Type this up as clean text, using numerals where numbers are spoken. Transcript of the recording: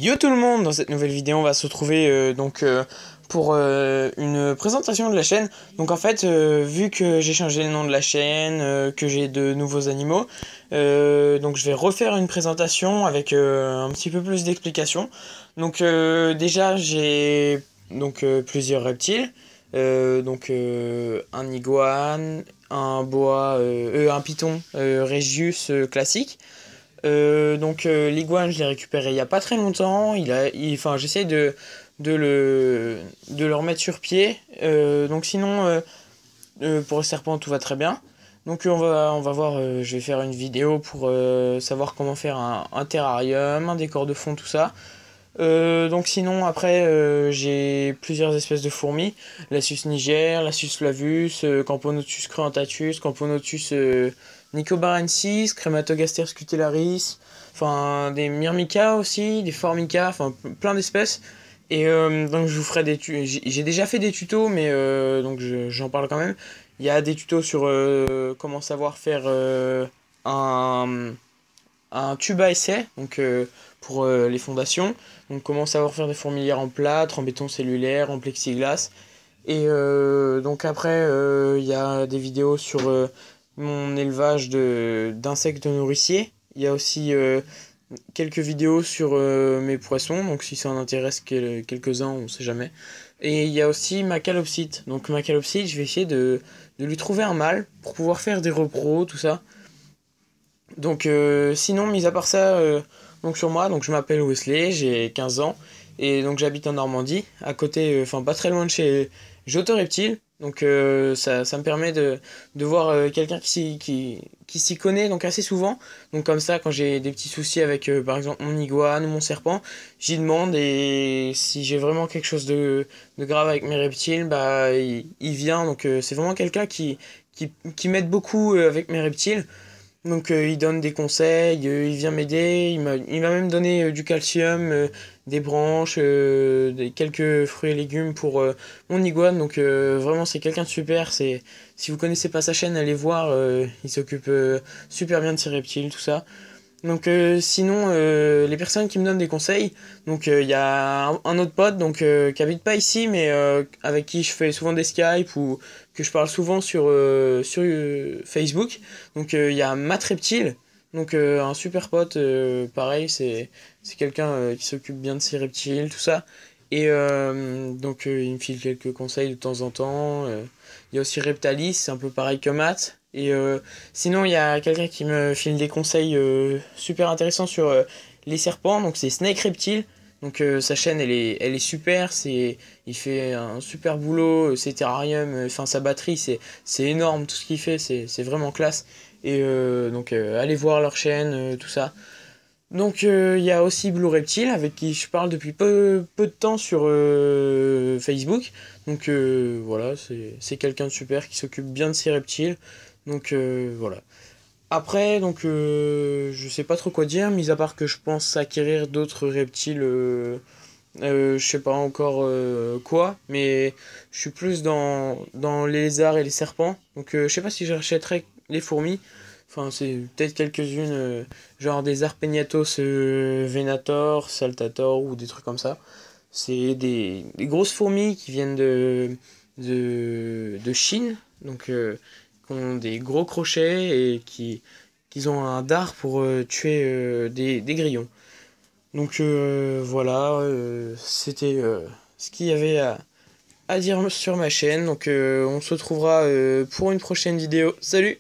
Yo tout le monde, dans cette nouvelle vidéo on va se retrouver pour une présentation de la chaîne. Donc en fait vu que j'ai changé le nom de la chaîne, que j'ai de nouveaux animaux, donc je vais refaire une présentation avec un petit peu plus d'explications. Donc déjà j'ai plusieurs reptiles, un iguane, un boa, un python Regius classique. L'iguane, je l'ai récupéré il y a pas très longtemps. Enfin, j'essaie de le remettre sur pied. Pour le serpent, tout va très bien. On va voir. Je vais faire une vidéo pour savoir comment faire un terrarium, un décor de fond, tout ça. J'ai plusieurs espèces de fourmis. Lasius niger, Lasius flavus, Camponotus cruentatus, Camponotus nicobarensis, Crematogaster scutellaris, enfin des myrmica aussi, des formica, enfin plein d'espèces. Donc je vous ferai j'ai déjà fait des tutos, mais j'en parle quand même. Il y a des tutos sur comment savoir faire un tube à essai, pour les fondations. Donc comment savoir faire des fourmilières en plâtre, en béton cellulaire, en plexiglas. Il y a des vidéos sur mon élevage d'insectes nourriciers. Il y a aussi quelques vidéos sur mes poissons, donc si ça en intéresse quelques-uns, on sait jamais. Et il y a aussi ma calopsite. Donc ma calopsite, je vais essayer de lui trouver un mâle pour pouvoir faire des repros, tout ça. Sinon, mis à part ça, sur moi, donc je m'appelle Wesley, j'ai 15 ans, et donc j'habite en Normandie, à côté, enfin pas très loin de chez Reptile. Ça me permet de voir quelqu'un qui s'y connaît donc assez souvent. Donc comme ça, quand j'ai des petits soucis avec par exemple mon iguane ou mon serpent, j'y demande, et si j'ai vraiment quelque chose de grave avec mes reptiles, bah il vient. C'est vraiment quelqu'un qui m'aide beaucoup avec mes reptiles. Il donne des conseils, il vient m'aider, il m'a même donné du calcium, des branches, quelques fruits et légumes pour mon iguane. Vraiment c'est quelqu'un de super. Si vous connaissez pas sa chaîne, allez voir, il s'occupe super bien de ses reptiles, tout ça. Les personnes qui me donnent des conseils, il y a un autre pote qui habite pas ici, mais avec qui je fais souvent des Skype ou que je parle souvent sur Facebook. Il y a Matt Reptile, un super pote, pareil, c'est quelqu'un qui s'occupe bien de ses reptiles, tout ça. Il me file quelques conseils de temps en temps. Il y a aussi Reptalis, c'est un peu pareil que Matt. Sinon, il y a quelqu'un qui me file des conseils super intéressants sur les serpents. Donc c'est Snake Reptile. Sa chaîne elle est super. Il fait un super boulot. Ses terrariums, enfin sa batterie, c'est énorme. Tout ce qu'il fait, c'est vraiment classe. Allez voir leur chaîne, tout ça. Il y a aussi Blue Reptile, avec qui je parle depuis peu de temps sur Facebook. Voilà, c'est quelqu'un de super qui s'occupe bien de ses reptiles. Voilà. Après, je sais pas trop quoi dire, mis à part que je pense acquérir d'autres reptiles. Je sais pas encore quoi, mais je suis plus dans les lézards et les serpents. Je sais pas si j'achèterais les fourmis. Enfin, c'est peut-être quelques-unes, genre des Arpegnathos Venator, Saltator ou des trucs comme ça. C'est des grosses fourmis qui viennent de Chine, qui ont des gros crochets et qui ont un dard pour tuer des grillons. Voilà, c'était ce qu'il y avait à dire sur ma chaîne. On se retrouvera pour une prochaine vidéo. Salut!